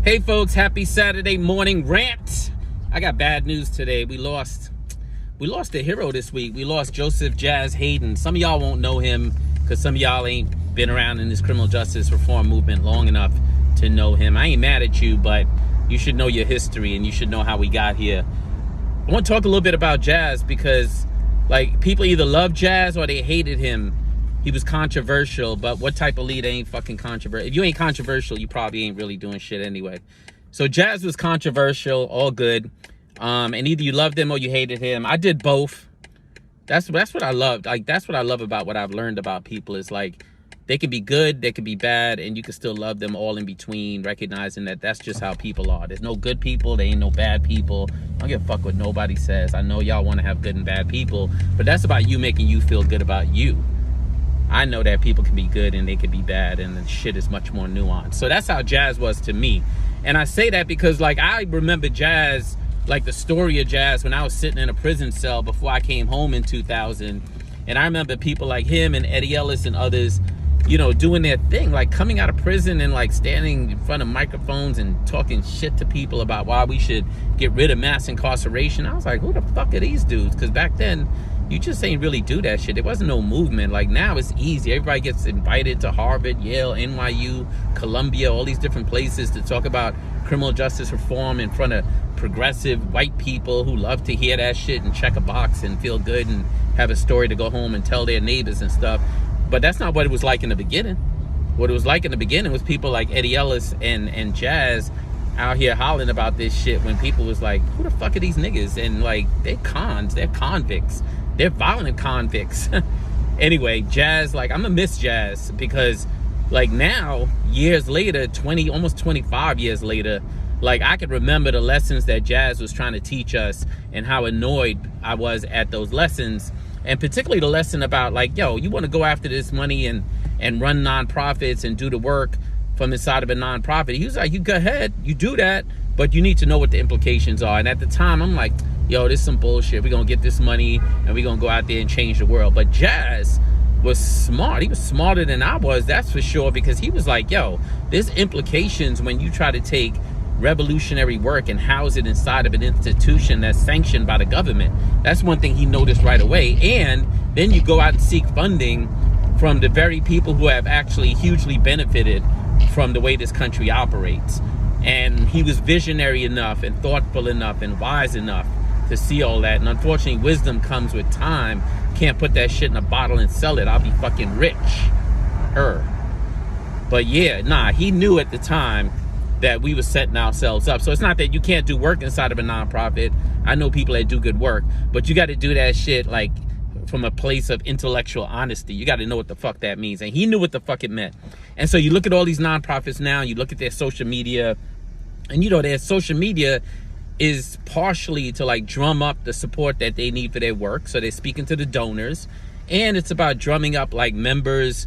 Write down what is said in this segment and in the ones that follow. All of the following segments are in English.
Hey folks, happy Saturday morning rant. I got bad news today. We lost a hero this week. We lost Joseph Jazz Hayden. Some of y'all won't know him because some of y'all ain't been around in this criminal justice reform movement long enough to know him. I ain't mad at you, but you should know your history and you should know how we got here. I want to talk a little bit about Jazz because like people either love Jazz or they hated him. He was controversial, but what type of leader ain't fucking controversial? If you ain't controversial, you probably ain't really doing shit anyway. So Jazz was controversial, all good. And either you loved him or you hated him. I did both. That's what I loved. Like, that's what I love about what I've learned about people is like, they can be good, they can be bad, and you can still love them all in between, recognizing that that's just how people are. There's no good people, there ain't no bad people. I don't give a fuck what nobody says. I know y'all want to have good and bad people, but that's about you making you feel good about you. I know that people can be good and they can be bad, and the shit is much more nuanced. So that's how Jazz was to me. And I say that because like I remember Jazz, like the story of Jazz when I was sitting in a prison cell before I came home in 2000. And I remember people like him and Eddie Ellis and others, you know, doing their thing, like coming out of prison and like standing in front of microphones and talking shit to people about why we should get rid of mass incarceration. I was like, who the fuck are these dudes? Because back then, you just ain't really do that shit. There wasn't no movement. Like now it's easy. Everybody gets invited to Harvard, Yale, NYU, Columbia, all these different places to talk about criminal justice reform in front of progressive white people who love to hear that shit and check a box and feel good and have a story to go home and tell their neighbors and stuff. But that's not what it was like in the beginning. What it was like in the beginning was people like Eddie Ellis and Jazz out here hollering about this shit when people was like, who the fuck are these niggas? And like, they're cons, they're convicts. They're violent convicts. Anyway, Jazz, like, I'm gonna miss Jazz because like now, years later, almost 25 years later, like I can remember the lessons that Jazz was trying to teach us and how annoyed I was at those lessons. And particularly the lesson about like, yo, you want to go after this money and run nonprofits and do the work from inside of a nonprofit. He was like, you go ahead, you do that, but you need to know what the implications are. And at the time, I'm like, yo, this is some bullshit. We're going to get this money and we're going to go out there and change the world. But Jazz was smart. He was smarter than I was, that's for sure, because he was like, yo, there's implications when you try to take revolutionary work and house it inside of an institution that's sanctioned by the government. That's one thing he noticed right away. And then you go out and seek funding from the very people who have actually hugely benefited from the way this country operates. And he was visionary enough and thoughtful enough and wise enough to see all that. And unfortunately, wisdom comes with time. Can't put that shit in a bottle and sell it. I'll be fucking rich. But yeah, nah, he knew at the time that we were setting ourselves up. So it's not that you can't do work inside of a nonprofit. I know people that do good work, but you got to do that shit like from a place of intellectual honesty. You got to know what the fuck that means. And he knew what the fuck it meant. And so you look at all these nonprofits now, you look at their social media, and you know, their social media is partially to like drum up the support that they need for their work. So they're speaking to the donors, and it's about drumming up like members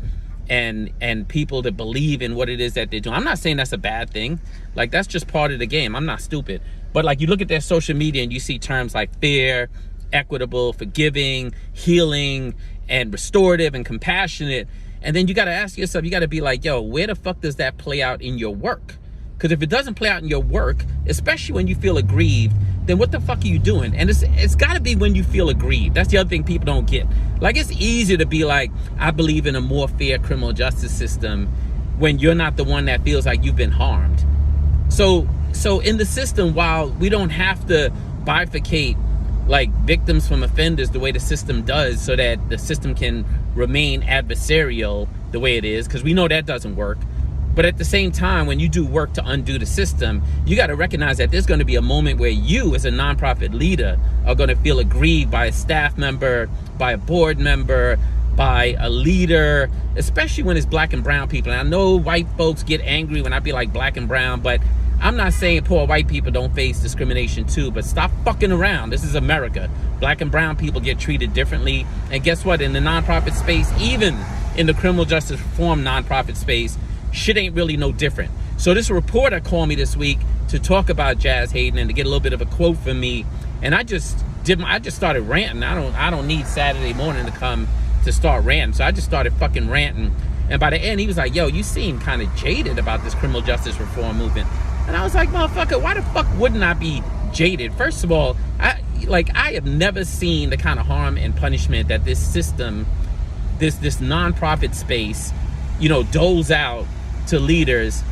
and people to believe in what it is that they're doing. I'm not saying that's a bad thing. Like that's just part of the game. I'm not stupid. But like you look at their social media and you see terms like fair, equitable, forgiving, healing, and restorative and compassionate. And then you got to ask yourself, you got to be like, yo, where the fuck does that play out in your work? Because if it doesn't play out in your work, especially when you feel aggrieved, then what the fuck are you doing? And it's got to be when you feel aggrieved. That's the other thing people don't get. Like, it's easy to be like, I believe in a more fair criminal justice system when you're not the one that feels like you've been harmed. So in the system, while we don't have to bifurcate like victims from offenders the way the system does so that the system can remain adversarial the way it is, because we know that doesn't work. But at the same time, when you do work to undo the system, you got to recognize that there's going to be a moment where you as a nonprofit leader are going to feel aggrieved by a staff member, by a board member, by a leader, especially when it's black and brown people. And I know white folks get angry when I be like black and brown, but I'm not saying poor white people don't face discrimination too, but stop fucking around. This is America. Black and brown people get treated differently. And guess what? In the nonprofit space, even in the criminal justice reform nonprofit space, shit ain't really no different. So this reporter called me this week to talk about Jazz Hayden and to get a little bit of a quote from me. And I just started ranting. I don't need Saturday morning to come to start ranting. So I just started fucking ranting. And by the end, he was like, yo, you seem kind of jaded about this criminal justice reform movement. And I was like, motherfucker, why the fuck wouldn't I be jaded? First of all, I have never seen the kind of harm and punishment that this system, this nonprofit space, doles out to leaders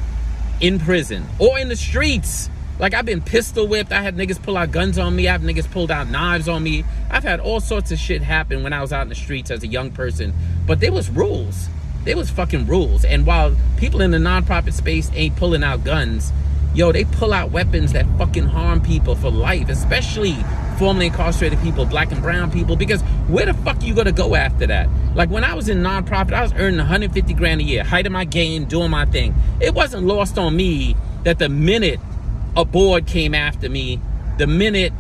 in prison or in the streets. Like, I've been pistol whipped. I had niggas pull out guns on me. I have niggas pulled out knives on me. I've had all sorts of shit happen when I was out in the streets as a young person. But there was rules. There was fucking rules. And while people in the nonprofit space ain't pulling out guns, they pull out weapons that fucking harm people for life, especially formerly incarcerated people, black and brown people, because where the fuck you gonna go after that? Like, when I was in nonprofit, I was earning 150 grand a year, height of my game, doing my thing. It wasn't lost on me that the minute a board came after me, the minute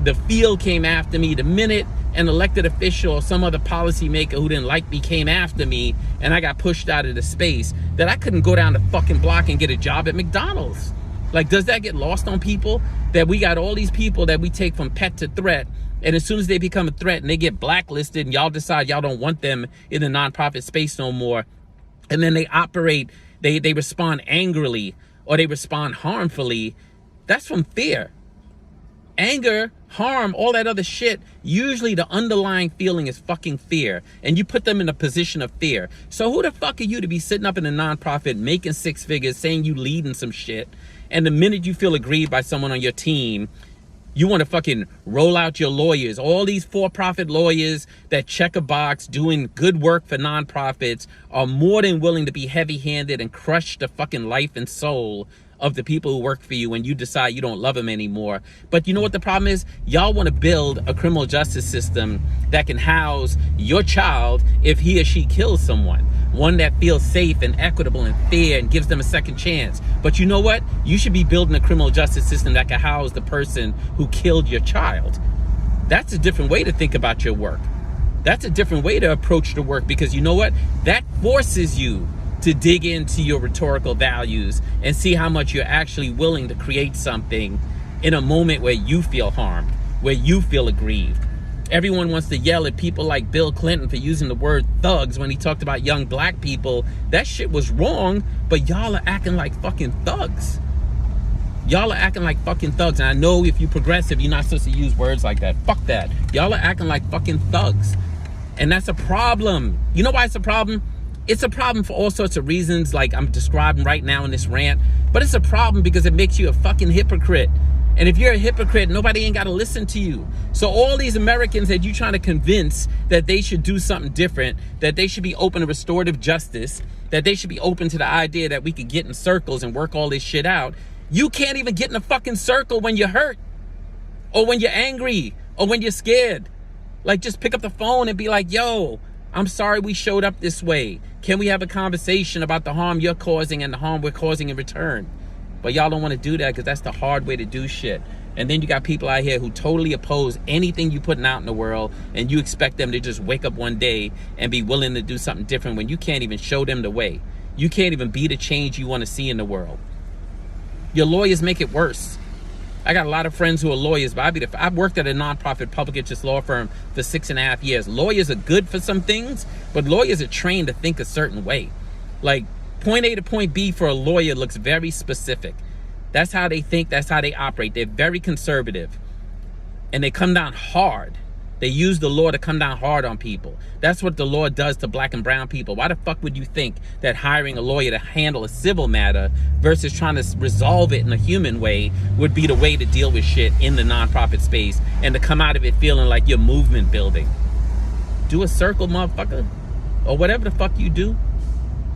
the field came after me, the minute an elected official or some other policymaker who didn't like me came after me and I got pushed out of the space, that I couldn't go down the fucking block and get a job at McDonald's. Like, does that get lost on people? That we got all these people that we take from pet to threat, and as soon as they become a threat and they get blacklisted and y'all decide y'all don't want them in the nonprofit space no more, and then they operate, they respond angrily or they respond harmfully, that's from fear. Anger, harm, all that other shit, usually the underlying feeling is fucking fear. And you put them in a position of fear. So who the fuck are you to be sitting up in a nonprofit making six figures, saying you leading some shit, and the minute you feel aggrieved by someone on your team, you want to fucking roll out your lawyers. All these for-profit lawyers that check a box doing good work for nonprofits are more than willing to be heavy-handed and crush the fucking life and soul of the people who work for you when you decide you don't love them anymore. But you know what the problem is? Y'all want to build a criminal justice system that can house your child if he or she kills someone. One that feels safe and equitable and fair and gives them a second chance. But you know what? You should be building a criminal justice system that can house the person who killed your child. That's a different way to think about your work. That's a different way to approach the work, because you know what? That forces you to dig into your rhetorical values and see how much you're actually willing to create something in a moment where you feel harmed, where you feel aggrieved. Everyone wants to yell at people like Bill Clinton for using the word thugs when he talked about young black people. That shit was wrong, but y'all are acting like fucking thugs. Y'all are acting like fucking thugs. And I know if you're progressive, you're not supposed to use words like that. Fuck that. Y'all are acting like fucking thugs. And that's a problem. You know why it's a problem? It's a problem for all sorts of reasons, like I'm describing right now in this rant. But it's a problem because it makes you a fucking hypocrite. And if you're a hypocrite, nobody ain't got to listen to you. So all these Americans that you trying to convince that they should do something different, that they should be open to restorative justice, that they should be open to the idea that we could get in circles and work all this shit out, you can't even get in a fucking circle when you're hurt, or when you're angry, or when you're scared. Like, just pick up the phone and be like, yo, I'm sorry we showed up this way. Can we have a conversation about the harm you're causing and the harm we're causing in return? But y'all don't want to do that because that's the hard way to do shit. And then you got people out here who totally oppose anything you putting out in the world, and you expect them to just wake up one day and be willing to do something different when you can't even show them the way. You can't even be the change you want to see in the world. Your lawyers make it worse. I got a lot of friends who are lawyers, but I've worked at a nonprofit public interest law firm for 6.5 years. Lawyers are good for some things, but lawyers are trained to think a certain way. Like, point A to point B for a lawyer looks very specific. That's how they think, that's how they operate. They're very conservative. And they come down hard. They use the law to come down hard on people. That's what the law does to black and brown people. Why the fuck would you think that hiring a lawyer to handle a civil matter versus trying to resolve it in a human way would be the way to deal with shit in the nonprofit space and to come out of it feeling like you're movement building? Do a circle, motherfucker. Or whatever the fuck you do.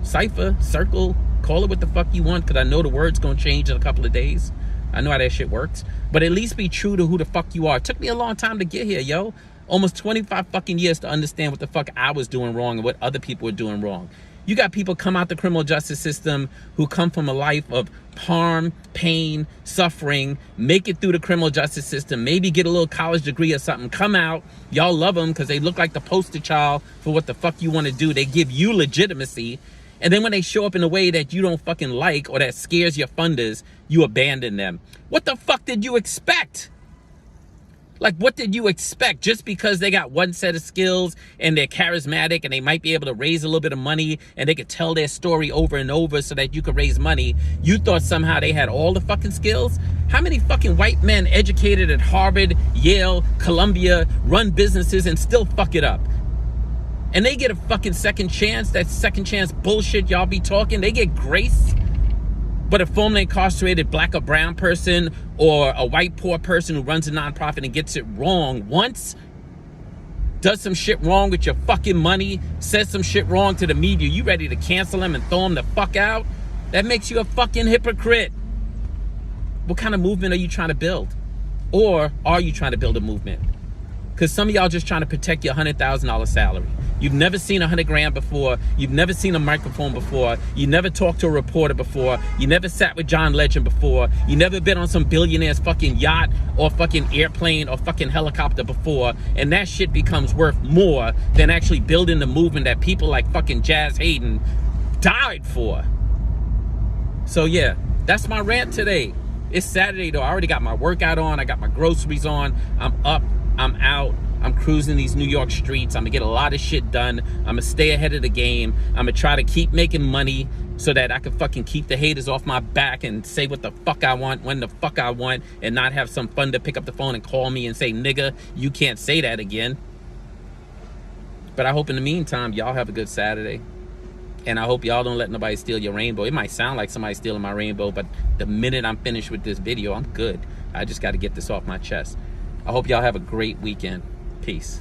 Cipher, circle, call it what the fuck you want, because I know the word's gonna change in a couple of days. I know how that shit works. But at least be true to who the fuck you are. It took me a long time to get here, yo. Almost 25 fucking years to understand what the fuck I was doing wrong and what other people were doing wrong. You got people come out the criminal justice system who come from a life of harm, pain, suffering, make it through the criminal justice system, maybe get a little college degree or something, come out, y'all love them because they look like the poster child for what the fuck you want to do. They give you legitimacy. And then when they show up in a way that you don't fucking like or that scares your funders, you abandon them. What the fuck did you expect? Like, what did you expect? Just because they got one set of skills and they're charismatic and they might be able to raise a little bit of money and they could tell their story over and over so that you could raise money, you thought somehow they had all the fucking skills? How many fucking white men educated at Harvard, Yale, Columbia, run businesses and still fuck it up? And they get a fucking second chance. That second chance bullshit y'all be talking, they get grace. But a formerly incarcerated black or brown person or a white poor person who runs a nonprofit and gets it wrong once, does some shit wrong with your fucking money, says some shit wrong to the media, you ready to cancel them and throw them the fuck out? That makes you a fucking hypocrite. What kind of movement are you trying to build? Or are you trying to build a movement? Because some of y'all just trying to protect your $100,000 salary. You've never seen $100,000 before. You've never seen a microphone before. You never talked to a reporter before. You never sat with John Legend before. You never been on some billionaire's fucking yacht or fucking airplane or fucking helicopter before. And that shit becomes worth more than actually building the movement that people like fucking Jazz Hayden died for. So yeah, that's my rant today. It's Saturday though. I already got my workout on. I got my groceries on. I'm up. I'm out. I'm cruising these New York streets. I'm gonna get a lot of shit done. I'm gonna stay ahead of the game. I'm gonna try to keep making money so that I can fucking keep the haters off my back and say what the fuck I want, when the fuck I want, and not have some fun to pick up the phone and call me and say, nigga, you can't say that again. But I hope in the meantime, y'all have a good Saturday. And I hope y'all don't let nobody steal your rainbow. It might sound like somebody stealing my rainbow, but the minute I'm finished with this video, I'm good. I just got to get this off my chest. I hope y'all have a great weekend. Peace.